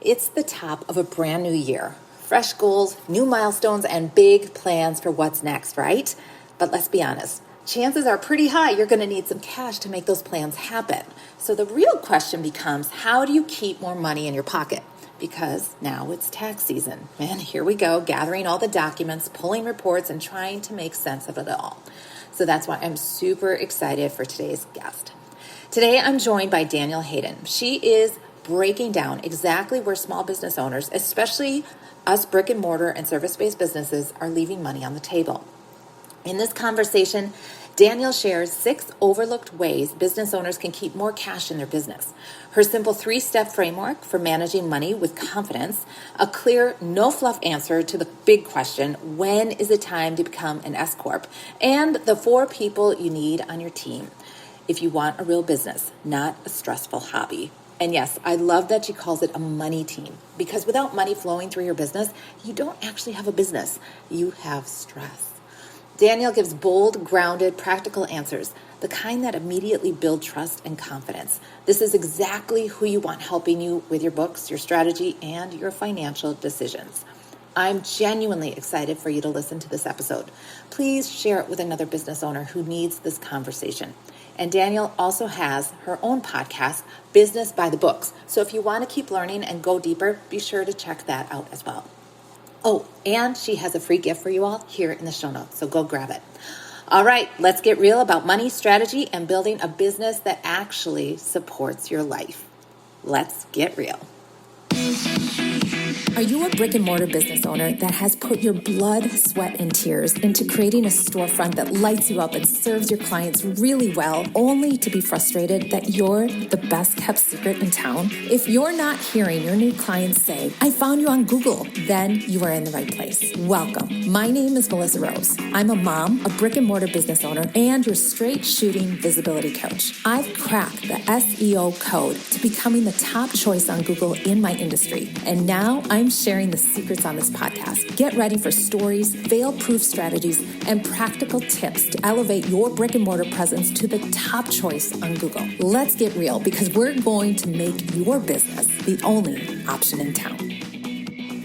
It's the top of a brand new year. Fresh goals, new milestones, and big plans for what's next, right? But let's be honest, chances are pretty high you're going to need some cash to make those plans happen. So the real question becomes, how do you keep more money in your pocket? Because now it's tax season. And here we go, gathering all the documents, pulling reports, and trying to make sense of it all. So that's why I'm super excited for today's guest. Today, I'm joined by Danielle Hayden. She is breaking down exactly where small business owners, especially us brick and mortar and service-based businesses, are leaving money on the table. In this conversation, Danielle shares 6 overlooked ways business owners can keep more cash in their business. Her simple 3-step framework for managing money with confidence, a clear, no fluff answer to the big question, when is it time to become an S-Corp, and the 4 people you need on your team if you want a real business, not a stressful hobby. And yes, I love that she calls it a money team, because without money flowing through your business, you don't actually have a business. You have stress. Danielle gives bold, grounded, practical answers, the kind that immediately build trust and confidence. This is exactly who you want helping you with your books, your strategy, and your financial decisions. I'm genuinely excited for you to listen to this episode. Please share it with another business owner who needs this conversation. And Danielle also has her own podcast, Business by the Books. So if you want to keep learning and go deeper, be sure to check that out as well. Oh, and she has a free gift for you all here in the show notes, so go grab it. All right, let's get real about money, strategy, and building a business that actually supports your life. Let's get real. Are you a brick and mortar business owner that has put your blood, sweat, and tears into creating a storefront that lights you up and serves your clients really well, only to be frustrated that you're the best kept secret in town? If you're not hearing your new clients say, "I found you on Google," then you are in the right place. Welcome. My name is Melissa Rose. I'm a mom, a brick and mortar business owner, and your straight shooting visibility coach. I've cracked the SEO code to becoming the top choice on Google in my industry. And now I'm sharing the secrets on this podcast. Get ready for stories, fail-proof strategies, and practical tips to elevate your brick and mortar presence to the top choice on Google. Let's get real, because we're going to make your business the only option in town.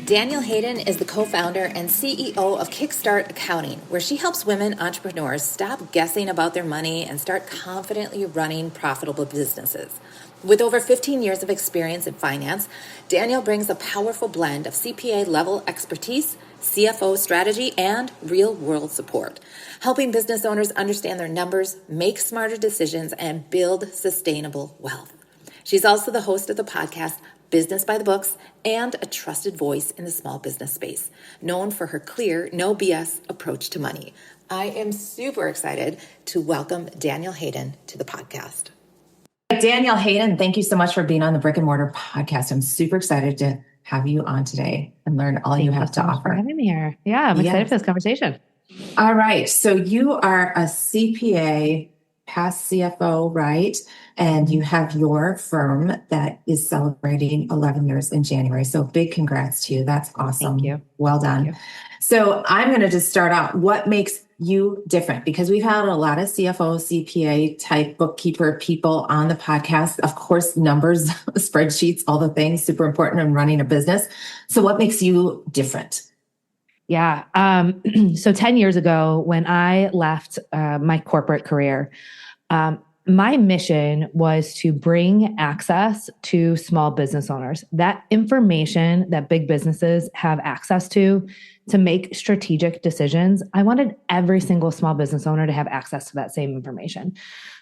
Danielle Hayden is the co-founder and CEO of Kickstart Accounting, where she helps women entrepreneurs stop guessing about their money and start confidently running profitable businesses. With over 15 years of experience in finance, Danielle brings a powerful blend of CPA-level expertise, CFO strategy, and real-world support, helping business owners understand their numbers, make smarter decisions, and build sustainable wealth. She's also the host of the podcast Business by the Books and a trusted voice in the small business space, known for her clear, no BS approach to money. I am super excited to welcome Danielle Hayden to the podcast. Danielle Hayden, thank you so much for being on the Brick and Mortar podcast. I'm super excited to have you on today and learn all you have to offer. For having me here. Yeah, I'm excited for this conversation. All right. So you are a CPA, past CFO, right? And you have your firm that is celebrating 11 years in January. So big congrats to you. That's awesome. Thank you. Well done. Thank you. So I'm going to just start out. What makes you different? Because we've had a lot of CFO, CPA type bookkeeper people on the podcast. Of course, numbers, spreadsheets, all the things, super important in running a business. So what makes you different? Yeah. So 10 years ago, when I left my corporate career, my mission was to bring access to small business owners, that information that big businesses have access to make strategic decisions. I wanted every single small business owner to have access to that same information.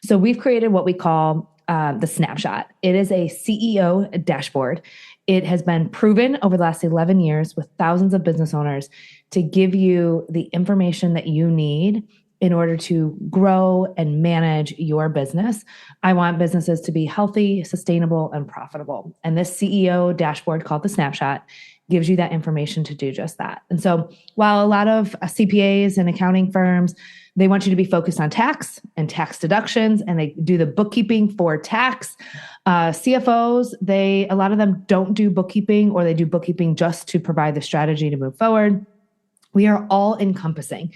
So we've created what we call the snapshot. It is a CEO dashboard. It has been proven over the last 11 years with thousands of business owners to give you the information that you need in order to grow and manage your business. I want businesses to be healthy, sustainable, and profitable. And this CEO dashboard called the Snapshot gives you that information to do just that. And so while a lot of CPAs and accounting firms, they want you to be focused on tax and tax deductions, and they do the bookkeeping for tax. CFOs, a lot of them don't do bookkeeping, or they do bookkeeping just to provide the strategy to move forward. We are all encompassing.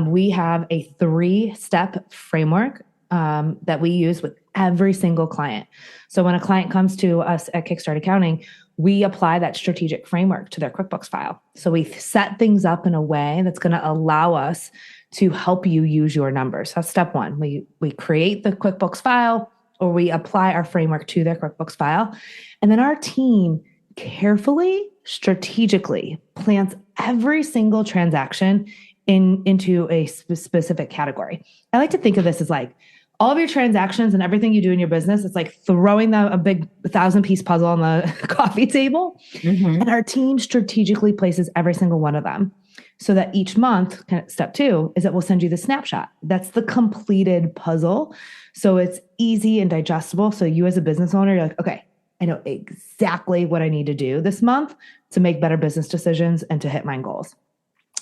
We have a 3-step framework that we use with every single client. So when a client comes to us at Kickstart Accounting, we apply that strategic framework to their QuickBooks file. So we set things up in a way that's going to allow us to help you use your numbers. That's step one. We create the QuickBooks file, or we apply our framework to their QuickBooks file. And then our team carefully, strategically plans every single transaction into a specific category. I like to think of this as like all of your transactions and everything you do in your business. It's like throwing a big 1,000-piece puzzle on the coffee table. Mm-hmm. And our team strategically places every single one of them so that each month, step two, is that we'll send you the snapshot. That's the completed puzzle. So it's easy and digestible. So you as a business owner, you're like, okay, I know exactly what I need to do this month to make better business decisions and to hit my goals.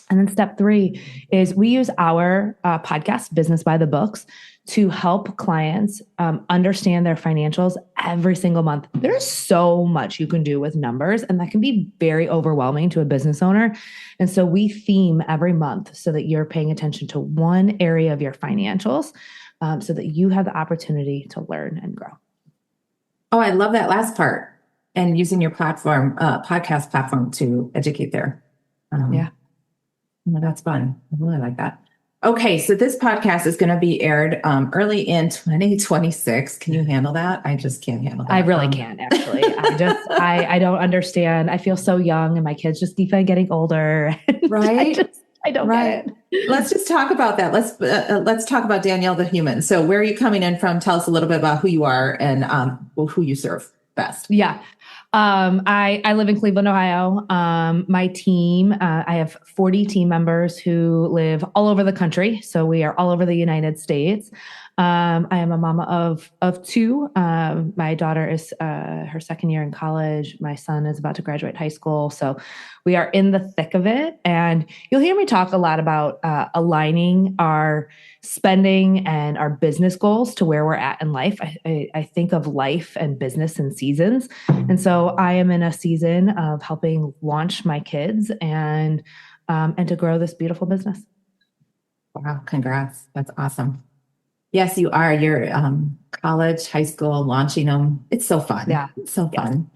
And then step three is we use our podcast, Business by the Books, to help clients understand their financials every single month. There's so much you can do with numbers, and that can be very overwhelming to a business owner. And so we theme every month so that you're paying attention to one area of your financials so that you have the opportunity to learn and grow. Oh, I love that last part, and using your platform, podcast platform to educate there. Yeah. Well, that's fun. I really like that. Okay, so this podcast is going to be aired early in 2026. Can you handle that? I just can't handle that. I really can't, actually. I don't understand. I feel so young, and my kids just keep on getting older. Right? I don't get it. Let's just talk about that. Let's talk about Danielle the human. So where are you coming in from? Tell us a little bit about who you are and who you serve best. Yeah. I live in Cleveland, Ohio. My team, I have 40 team members who live all over the country. So we are all over the United States. I am a mama of two. My daughter is her second year in college. My son is about to graduate high school. So we are in the thick of it. And you'll hear me talk a lot about aligning our spending and our business goals to where we're at in life. I think of life and business in seasons. And so I am in a season of helping launch my kids and to grow this beautiful business. Wow. Congrats. That's awesome. Yes, you are. You're college, high school, launching them. It's so fun. Yeah. It's so fun.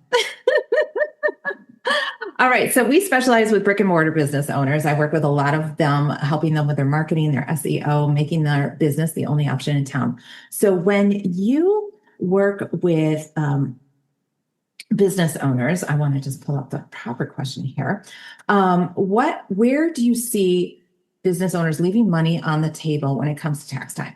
All right. So we specialize with brick and mortar business owners. I work with a lot of them, helping them with their marketing, their SEO, making their business the only option in town. So when you work with business owners, I want to just pull up the proper question here. Where do you see business owners leaving money on the table when it comes to tax time?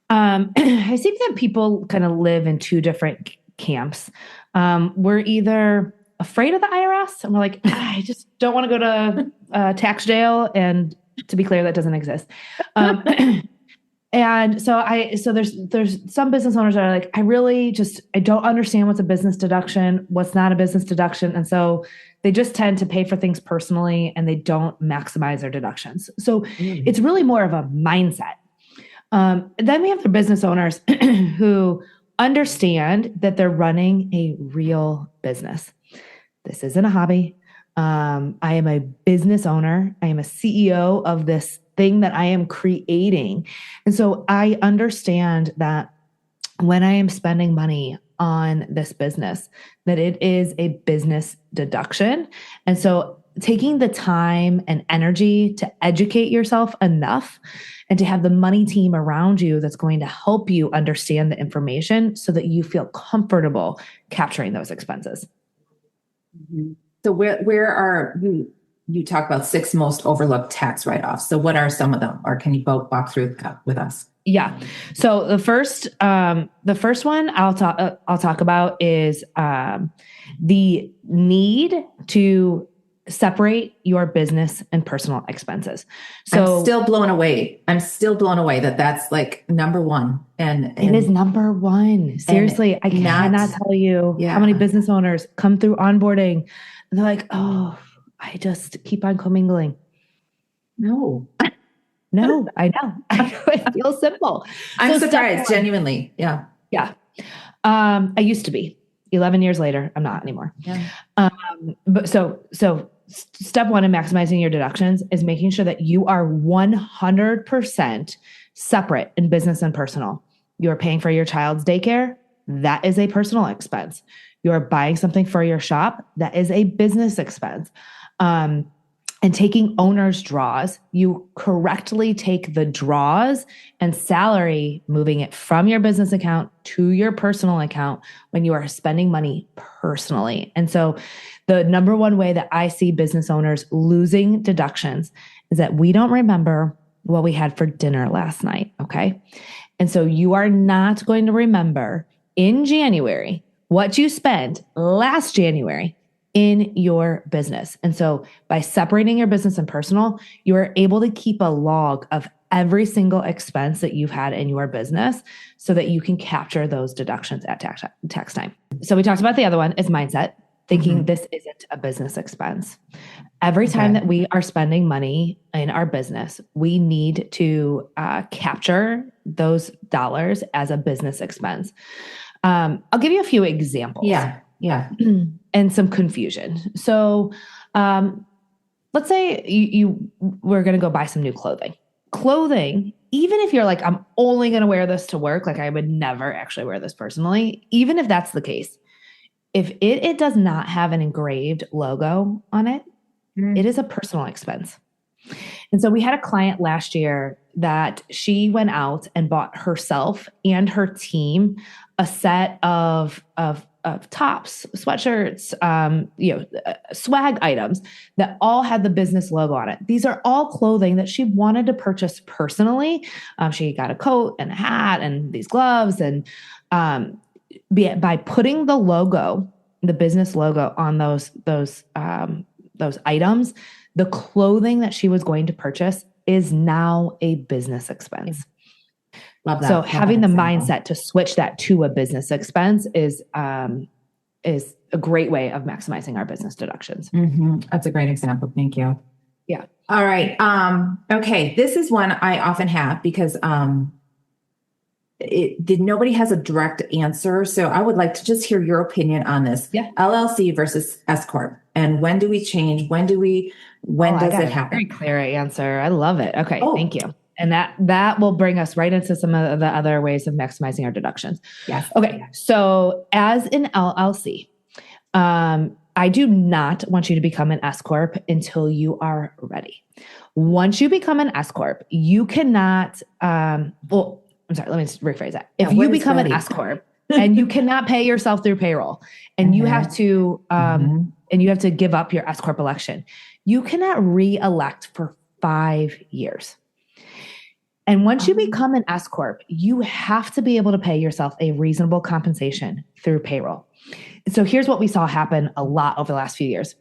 I think that people kind of live in two different camps. We're either afraid of the IRS and we're like, I just don't want to go to tax jail. And to be clear, that doesn't exist. And so there's some business owners that are like, I don't understand what's a business deduction, what's not a business deduction. And so they just tend to pay for things personally and they don't maximize their deductions. So it's really more of a mindset. Then we have the business owners who understand that they're running a real business. This isn't a hobby. I am a business owner. I am a CEO of this thing that I am creating. And so I understand that when I am spending money on this business, that it is a business deduction. And so taking the time and energy to educate yourself enough and to have the money team around you that's going to help you understand the information so that you feel comfortable capturing those expenses. Mm-hmm. So where are you talk about 6 most overlooked tax write-offs. So what are some of them, or can you both walk through with us? Yeah. So the first one I'll talk about is the need to separate your business and personal expenses. So I'm still blown away that that's like number one. And it is number one. Seriously, I cannot tell you how many business owners come through onboarding and they're like, oh, I just keep on commingling. No, I know. It feels simple. I'm surprised, genuinely. Yeah. Yeah. I used to be. 11 years later, I'm not anymore. Yeah. But so step one in maximizing your deductions is making sure that you are 100% separate in business and personal. You're paying for your child's daycare. That is a personal expense. you are buying something for your shop, that is a business expense. And taking owner's draws, you correctly take the draws and salary, moving it from your business account to your personal account when you are spending money personally. And so the number one way that I see business owners losing deductions is that we don't remember what we had for dinner last night. Okay. And so you are not going to remember in January what you spent last January in your business. And so by separating your business and personal, you are able to keep a log of every single expense that you've had in your business so that you can capture those deductions at tax time. So we talked about the other one is mindset, thinking this isn't a business expense. Every time that we are spending money in our business, we need to capture those dollars as a business expense. I'll give you a few examples. Yeah. And some confusion. So let's say you we're going to go buy some new clothing. Clothing, even if you're like, I'm only going to wear this to work, like I would never actually wear this personally, even if that's the case, if it does not have an engraved logo on it, it is a personal expense. And so we had a client last year that she went out and bought herself and her team a set of tops, sweatshirts, swag items that all had the business logo on it. These are all clothing that she wanted to purchase personally. She got a coat and a hat and these gloves, and by putting the logo, the business logo on those items, the clothing that she was going to purchase is now a business expense. Love that. So having the mindset to switch that to a business expense is a great way of maximizing our business deductions. That's a great example. Thank you. Yeah. All right. Okay. This is one I often have because nobody has a direct answer. So I would like to just hear your opinion on this. Yeah. LLC versus S-Corp. And when do we change? When does it happen? Very clear answer. I love it. Okay. Thank you. And that will bring us right into some of the other ways of maximizing our deductions. Yes. Okay. So as an LLC, I do not want you to become an S-Corp until you are ready. Once you become an S-Corp, you cannot, I'm sorry, let me just rephrase that. If you become an S-Corp and you cannot pay yourself through payroll and you have to, and you have to give up your S-Corp election, you cannot re-elect for 5 years. And once you become an S-Corp, you have to be able to pay yourself a reasonable compensation through payroll. So here's what we saw happen a lot over the last few years.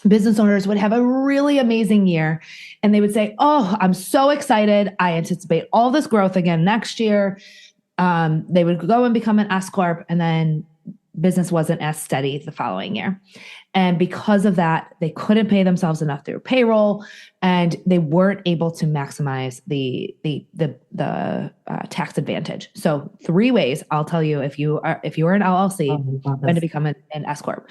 Business owners would have a really amazing year and they would say, oh, I'm so excited. I anticipate all this growth again next year. They would go and become an S-Corp and then business wasn't as steady the following year. And because of that, they couldn't pay themselves enough through payroll and they weren't able to maximize the tax advantage. So 3 ways I'll tell you if you are an LLC when to become an S-Corp.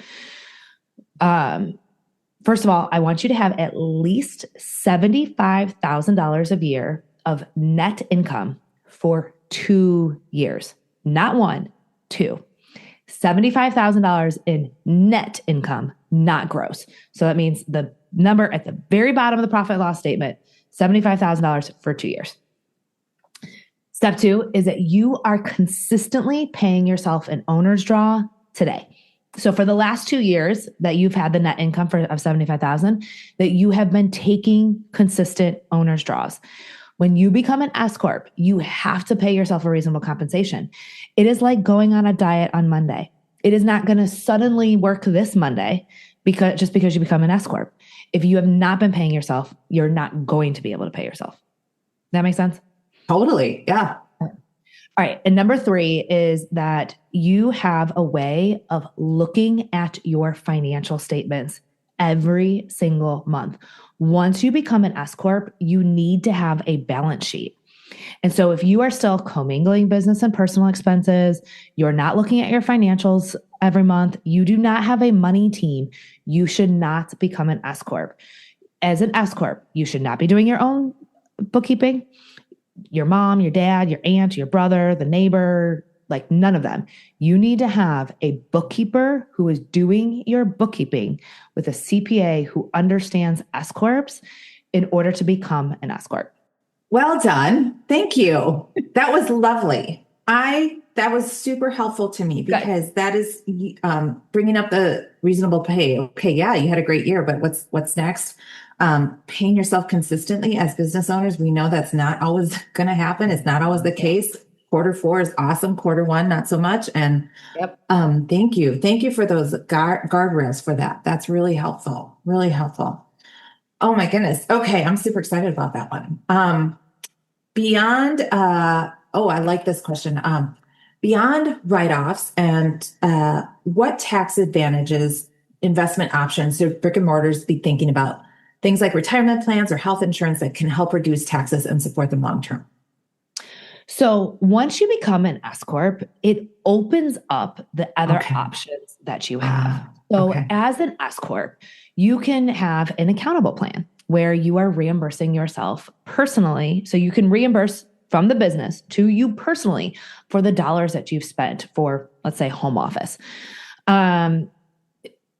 First of all, I want you to have at least $75,000 a year of net income for 2 years, not 1, 2. $75,000 in net income, not gross. So that means the number at the very bottom of the profit and loss statement, $75,000 for 2 years. Step 2 is that you are consistently paying yourself an owner's draw today. So for the last 2 years that you've had the net income of $75,000, that you have been taking consistent owner's draws. When you become an S-Corp, you have to pay yourself a reasonable compensation. It is like going on a diet on Monday. It is not going to suddenly work this Monday because you become an S-Corp. If you have not been paying yourself, you're not going to be able to pay yourself. Does that make sense? Totally. Yeah. All right. And number 3 is that you have a way of looking at your financial statements every single month. Once you become an S-Corp, you need to have a balance sheet. And so if you are still commingling business and personal expenses, you're not looking at your financials every month, you do not have a money team, you should not become an S-Corp. As an S-Corp, you should not be doing your own bookkeeping. Your mom, your dad, your aunt, your brother, the neighbor, like none of them. You need to have a bookkeeper who is doing your bookkeeping with a CPA who understands S-Corps in order to become an S-Corp. Well done. Thank you. That was lovely. That was super helpful to me because that is bringing up the reasonable pay. Okay, yeah, you had a great year, but what's next? Paying yourself consistently as business owners, we know that's not always going to happen. It's not always the case. Quarter 4 is awesome. Quarter 1, not so much. And thank you. Thank you for those guardrails for that. That's really helpful. Really helpful. Oh my goodness. Okay. I'm super excited about that one. Beyond, I like this question. Beyond write-offs and what tax advantages, investment options should brick and mortars be thinking about? Things like retirement plans or health insurance that can help reduce taxes and support them long term. So once you become an S-Corp, it opens up the other options that you have. So as an S-Corp, you can have an accountable plan where you are reimbursing yourself personally. So you can reimburse from the business to you personally for the dollars that you've spent for, let's say, home office.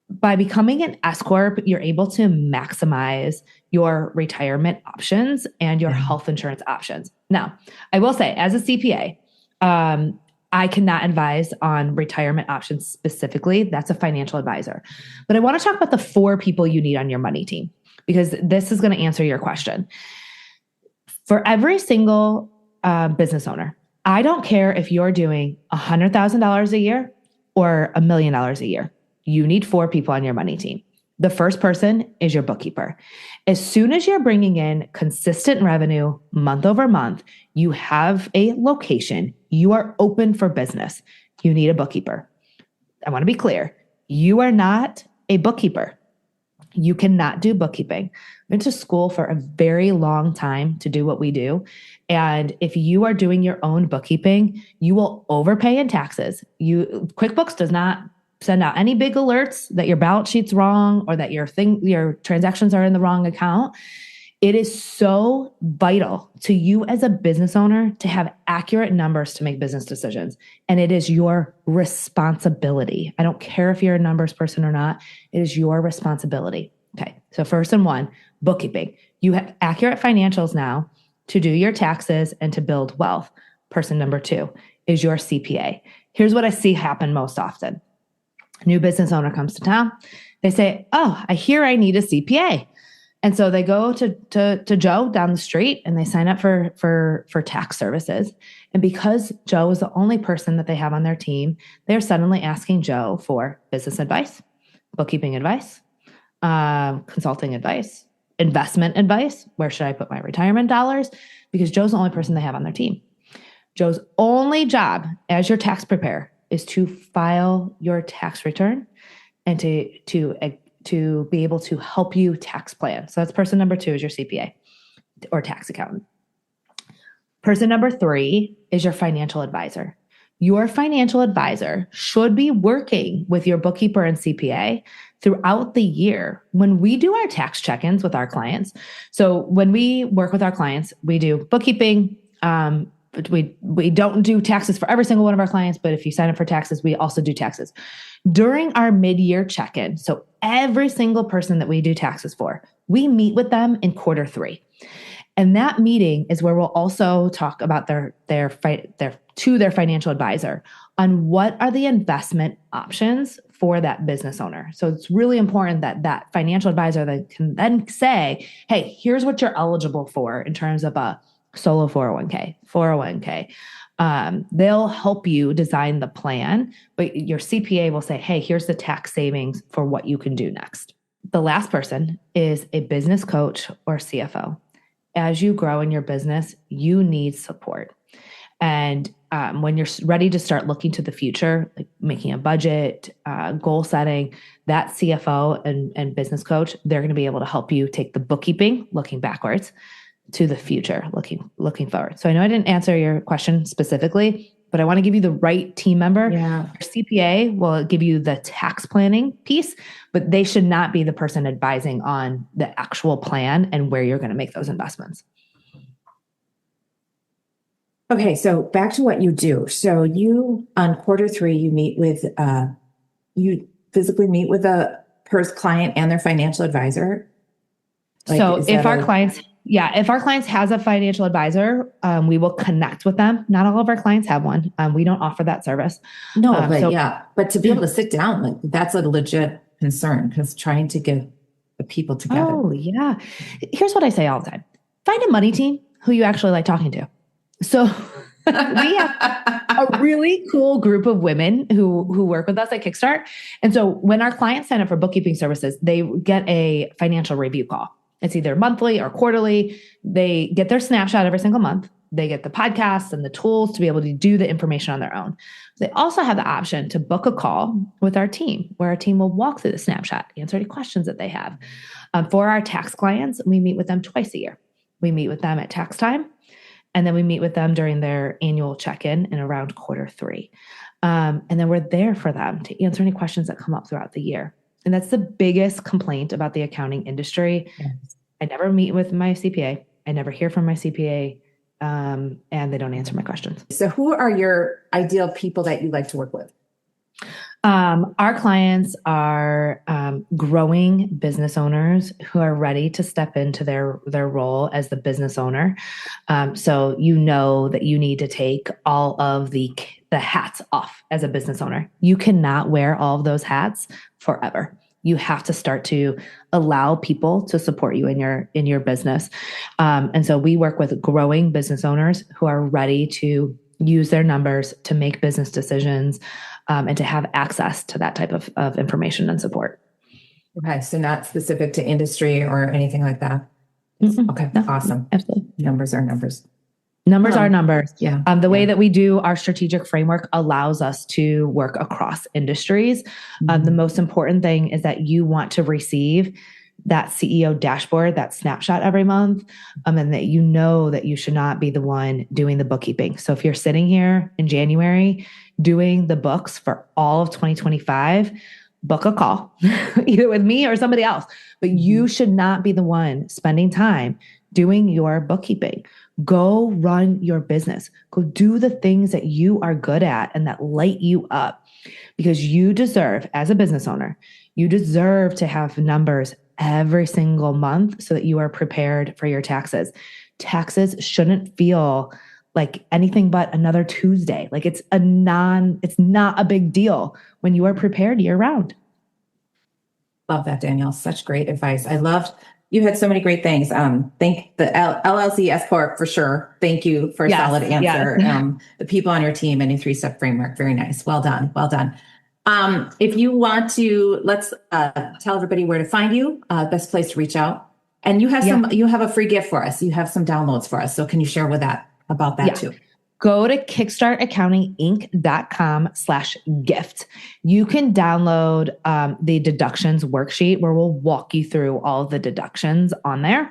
By becoming an S-Corp, you're able to maximize your retirement options and your health insurance options. Now, I will say, as a CPA, I cannot advise on retirement options specifically. That's a financial advisor. But I want to talk about the 4 people you need on your money team, because this is going to answer your question. For every single business owner, I don't care if you're doing $100,000 a year or $1 million a year. You need 4 people on your money team. The first person is your bookkeeper. As soon as you're bringing in consistent revenue month over month, you have a location, you are open for business, you need a bookkeeper. I want to be clear. You are not a bookkeeper. You cannot do bookkeeping. I went to school for a very long time to do what we do. And if you are doing your own bookkeeping, you will overpay in taxes. QuickBooks does not send out any big alerts that your balance sheet's wrong or that your transactions are in the wrong account. It is so vital to you as a business owner to have accurate numbers to make business decisions. And it is your responsibility. I don't care if you're a numbers person or not. It is your responsibility. Okay. So first and one, bookkeeping. You have accurate financials now to do your taxes and to build wealth. Person number 2 is your CPA. Here's what I see happen most often. A new business owner comes to town. They say, "Oh, I hear I need a CPA." And so they go to Joe down the street and they sign up for tax services. And because Joe is the only person that they have on their team, they're suddenly asking Joe for business advice, bookkeeping advice, consulting advice, investment advice. Where should I put my retirement dollars? Because Joe's the only person they have on their team. Joe's only job as your tax preparer is to file your tax return and to be able to help you tax plan. So that's person number 2 is your CPA or tax accountant. Person number 3 is your financial advisor. Your financial advisor should be working with your bookkeeper and CPA throughout the year when we do our tax check-ins with our clients. So when we work with our clients, we do bookkeeping. But we don't do taxes for every single one of our clients, but if you sign up for taxes, we also do taxes. During our mid-year check-in, so every single person that we do taxes for, we meet with them in Q3. And that meeting is where we'll also talk about their financial advisor on what are the investment options for that business owner. So it's really important that financial advisor that can then say, "Hey, here's what you're eligible for in terms of a solo 401k. They'll help you design the plan, but your CPA will say, "Hey, here's the tax savings for what you can do next." The last person is a business coach or CFO. As you grow in your business, you need support. And when you're ready to start looking to the future, like making a budget, goal setting, that CFO and business coach, they're going to be able to help you take the bookkeeping, looking backwards, to the future, looking forward. So I know I didn't answer your question specifically, but I want to give you the right team member. Yeah. Your CPA will give you the tax planning piece, but they should not be the person advising on the actual plan and where you're going to make those investments. Okay, so back to what you do. So you, on quarter 3, you physically meet with a client and their financial advisor. Like, So is that if our clients has a financial advisor, we will connect with them. Not all of our clients have one. We don't offer that service. No, but to be able to sit down, like that's a legit concern because trying to get the people together. Oh yeah. Here's what I say all the time. Find a money team who you actually like talking to. So we have a really cool group of women who work with us at Kickstart. And so when our clients sign up for bookkeeping services, they get a financial review call. It's either monthly or quarterly. They get their snapshot every single month. They get the podcasts and the tools to be able to do the information on their own. They also have the option to book a call with our team, where our team will walk through the snapshot, answer any questions that they have. For our tax clients, we meet with them twice a year. We meet with them at tax time, and then we meet with them during their annual check-in in around quarter 3. And then we're there for them to answer any questions that come up throughout the year. And that's the biggest complaint about the accounting industry. Yes. I never meet with my CPA. I never hear from my CPA. And they don't answer my questions. So who are your ideal people that you like to work with? Our clients are growing business owners who are ready to step into their role as the business owner. So you know that you need to take all of the hats off as a business owner. You cannot wear all of those hats forever. You have to start to allow people to support you in your business. And so we work with growing business owners who are ready to use their numbers to make business decisions, and to have access to that type of information and support. Okay. So not specific to industry or anything like that. Okay. No, awesome. Absolutely. Numbers are numbers. Numbers are numbers. Yeah. The way that we do our strategic framework allows us to work across industries. The most important thing is that you want to receive that CEO dashboard, that snapshot every month, and that you know that you should not be the one doing the bookkeeping. So if you're sitting here in January doing the books for all of 2025, book a call, either with me or somebody else. But you should not be the one spending time doing your bookkeeping. Go run your business. Go do the things that you are good at and that light you up, because you deserve, as a business owner, you deserve to have numbers every single month so that you are prepared for your taxes. Taxes shouldn't feel like anything but another Tuesday. Like it's not a big deal when you are prepared year round. Love that, Danielle. Such great advice. I loved, you had so many great things. Thank the LLC S-Corp for sure. Thank you for a solid answer. Yes. The people on your team and your 3-step framework. Very nice. Well done. Well done. If you want to, let's tell everybody where to find you, best place to reach out. And you have you have a free gift for us. You have some downloads for us. So can you share about that too? Go to kickstartaccountinginc.com/gift. You can download the deductions worksheet where we'll walk you through all of the deductions on there.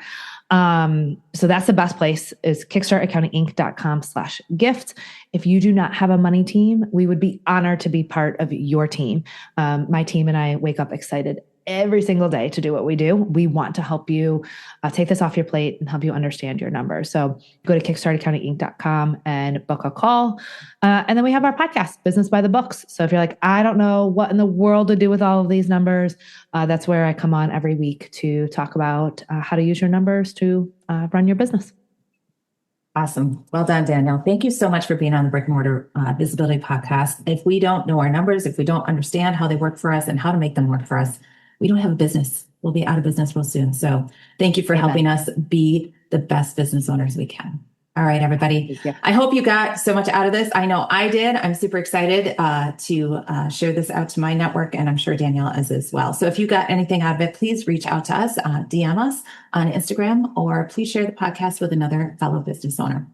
So that's the best place, is kickstartaccountinginc.com/gift. If you do not have a money team, we would be honored to be part of your team. My team and I wake up excited every single day to do what we do. We want to help you take this off your plate and help you understand your numbers. So go to kickstartaccountinginc.com and book a call. And then we have our podcast, Business by the Books. So if you're like, I don't know what in the world to do with all of these numbers, that's where I come on every week to talk about how to use your numbers to run your business. Awesome. Well done, Danielle. Thank you so much for being on the Brick and Mortar Visibility podcast. If we don't know our numbers, if we don't understand how they work for us and how to make them work for us, we don't have a business. We'll be out of business real soon. So thank you for helping us be the best business owners we can. All right, everybody. I hope you got so much out of this. I know I did. I'm super excited to share this out to my network, and I'm sure Danielle is as well. So if you got anything out of it, please reach out to us, DM us on Instagram, or please share the podcast with another fellow business owner.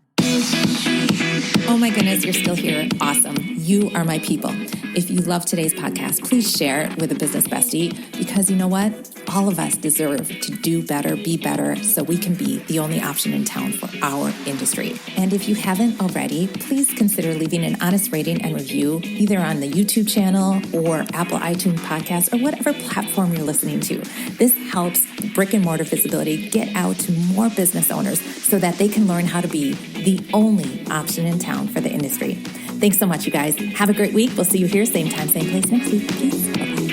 Oh my goodness, you're still here. Awesome. You are my people. If you love today's podcast, please share it with a business bestie, because you know what? All of us deserve to do better, be better, so we can be the only option in town for our industry. And if you haven't already, please consider leaving an honest rating and review, either on the YouTube channel or Apple iTunes podcast or whatever platform you're listening to. This helps Brick and Mortar Visibility get out to more business owners so that they can learn how to be the only option in town for the industry. Thanks so much, you guys. Have a great week. We'll see you here, same time, same place next week. Peace. Bye-bye.